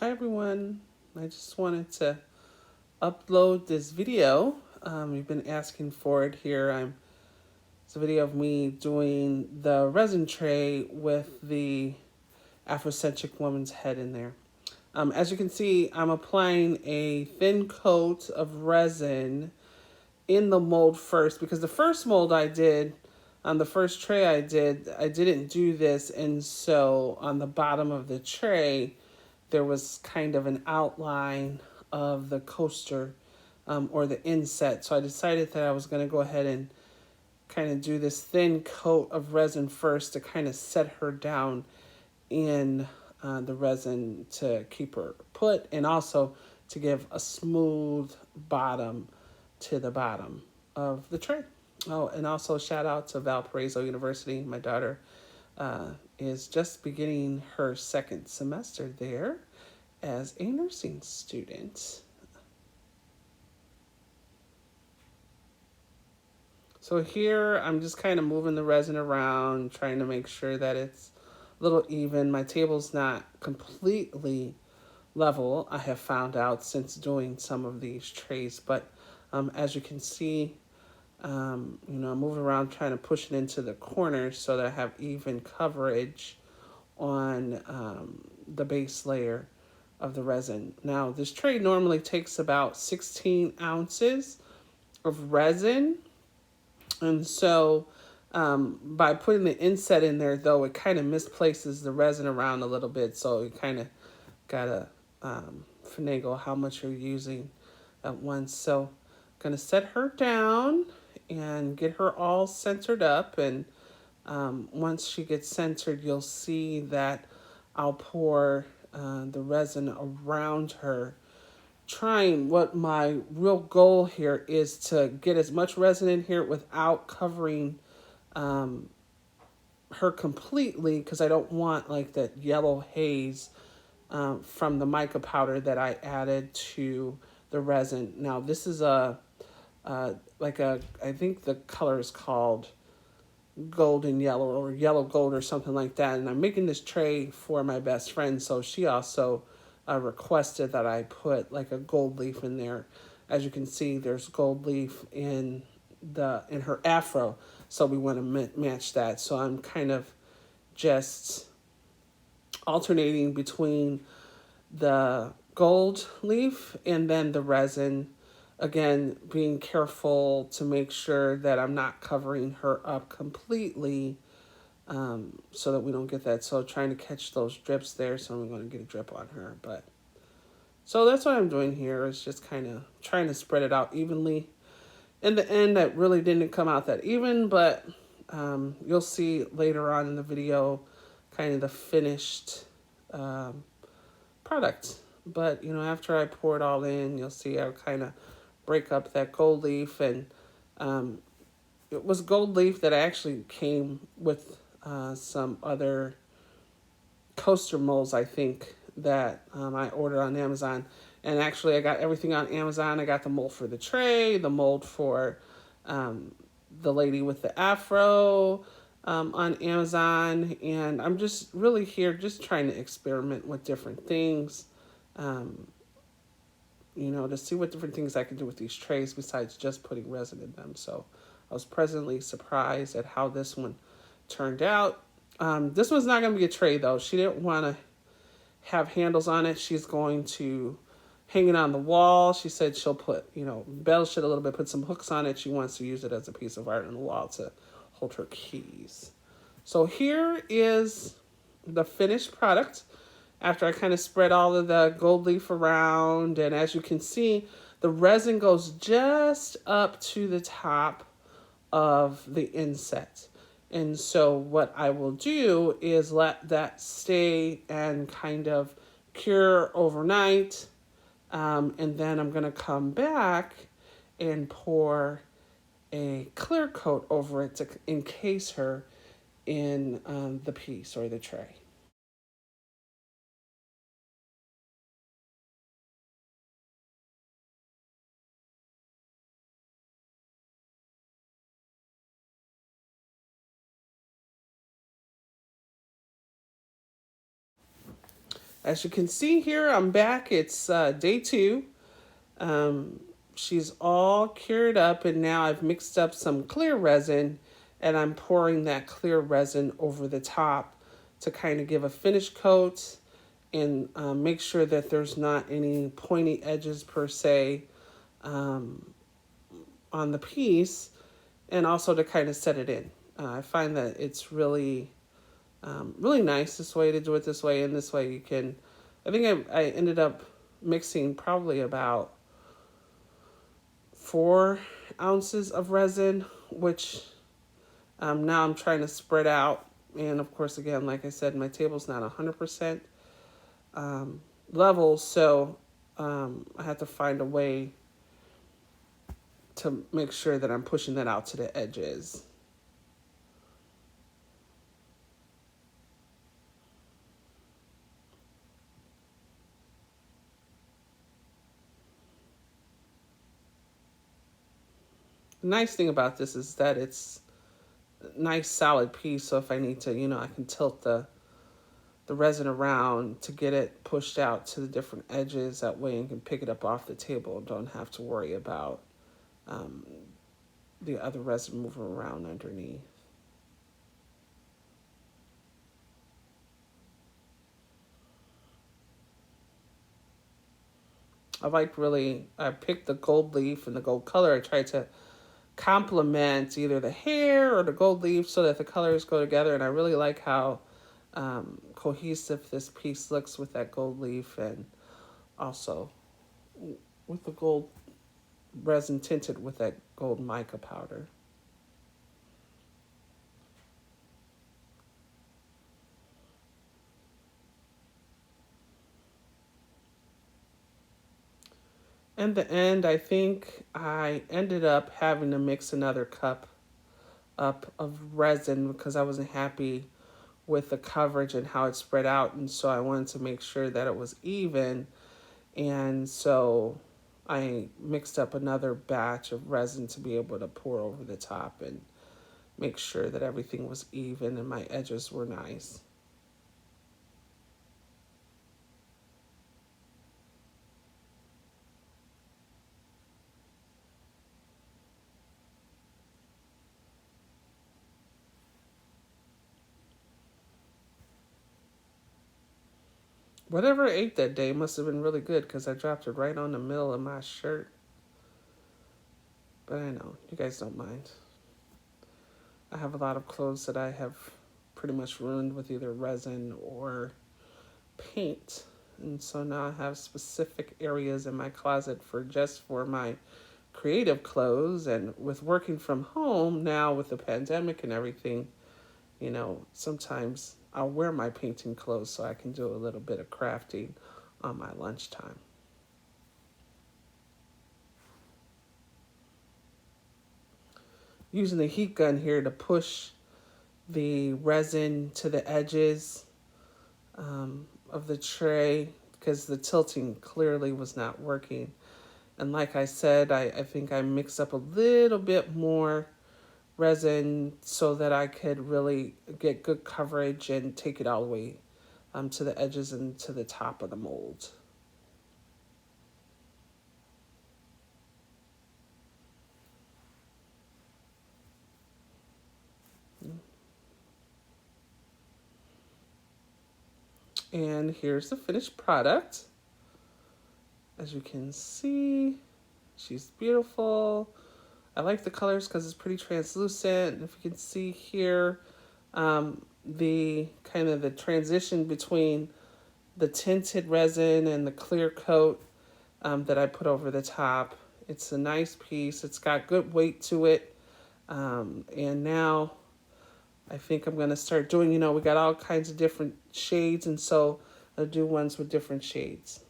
Hi everyone. I just wanted to upload this video. You've been asking for it here. It's a video of me doing the resin tray with the Afrocentric woman's head in there. As you can see, I'm applying a thin coat of resin in the mold first because the first mold I did, on the first tray I didn't do this, and so on the bottom of the tray there was kind of an outline of the coaster, or the inset. So I decided that I was going to go ahead and kind of do this thin coat of resin first to kind of set her down in the resin to keep her put, and also to give a smooth bottom to the bottom of the tray. Oh, and also shout out to Valparaiso University. My daughter is just beginning her second semester there as a nursing student. So here I'm just kind of moving the resin around, trying to make sure that it's a little even. My table's not completely level, I have found out since doing some of these trays, but as you can see, I'm moving around trying to push it into the corners so that I have even coverage on the base layer of the resin. Now, this tray normally takes about 16 ounces of resin, and so by putting the inset in there, though, it kind of misplaces the resin around a little bit, so you kind of gotta finagle how much you're using at once. So I'm gonna set her down and get her all centered up, and once she gets centered, you'll see that I'll pour the resin around her. What my real goal here is to get as much resin in here without covering her completely, because I don't want like that yellow haze from the mica powder that I added to the resin. Now this is I think the color is called golden yellow or yellow gold or something like that. And I'm making this tray for my best friend, so she also requested that I put like a gold leaf in there. As you can see, there's gold leaf in her afro, so we want to match that. So I'm kind of just alternating between the gold leaf and then the resin. Again, being careful to make sure that I'm not covering her up completely, so that we don't get that. So trying to catch those drips there, so I'm going to get a drip on her. But so that's what I'm doing here, is just kind of trying to spread it out evenly. In the end, that really didn't come out that even, but you'll see later on in the video kind of the finished product. But after I pour it all in, you'll see I kind of break up that gold leaf, and it was gold leaf that actually came with some other coaster molds, I think, that I ordered on Amazon. And actually I got everything on Amazon. I got the mold for the tray, the mold for the lady with the afro on Amazon, and I'm just really here just trying to experiment with different things, to see what different things I can do with these trays besides just putting resin in them. So I was pleasantly surprised at how this one turned out. This one's not going to be a tray, though. She didn't want to have handles on it. She's going to hang it on the wall. She said she'll put, embellish it a little bit, put some hooks on it. She wants to use it as a piece of art on the wall to hold her keys. So here is the finished product after I kind of spread all of the gold leaf around. And as you can see, the resin goes just up to the top of the inset. And so what I will do is let that stay and kind of cure overnight. And then I'm going to come back and pour a clear coat over it to encase her in the piece or the tray. As you can see here, I'm back. It's day 2. Um, she's all cured up, and now I've mixed up some clear resin, and I'm pouring that clear resin over the top to kind of give a finish coat and make sure that there's not any pointy edges per se um, on the piece, and also to kind of set it in. I find that it's really nice this way to do it this way, and this way you can. I think I ended up mixing probably about 4 ounces of resin, which now I'm trying to spread out. And of course, again, like I said, my table's not 100% level, so I have to find a way to make sure that I'm pushing that out to the edges. The nice thing about this is that it's a nice solid piece, so if I need to, I can tilt the resin around to get it pushed out to the different edges. That way you can pick it up off the table and don't have to worry about um, the other resin moving around underneath. I picked the gold leaf and the gold color. I tried to complement either the hair or the gold leaf so that the colors go together, and I really like how cohesive this piece looks with that gold leaf, and also with the gold resin tinted with that gold mica powder. In the end, I think I ended up having to mix another cup up of resin because I wasn't happy with the coverage and how it spread out, and so I wanted to make sure that it was even, and so I mixed up another batch of resin to be able to pour over the top and make sure that everything was even and my edges were nice. Whatever I ate that day must have been really good because I dropped it right on the middle of my shirt. But I know, you guys don't mind. I have a lot of clothes that I have pretty much ruined with either resin or paint. And so now I have specific areas in my closet for my creative clothes. And with working from home now with the pandemic and everything, sometimes I'll wear my painting clothes so I can do a little bit of crafting on my lunchtime. Using the heat gun here to push the resin to the edges of the tray because the tilting clearly was not working. And like I said, I think I mixed up a little bit more resin so that I could really get good coverage and take it all the way to the edges and to the top of the mold. And here's the finished product. As you can see, she's beautiful. I like the colors because it's pretty translucent. If you can see here, the kind of the transition between the tinted resin and the clear coat that I put over the top. It's a nice piece. It's got good weight to it. And now I think I'm going to start doing, we got all kinds of different shades, and so I'll do ones with different shades.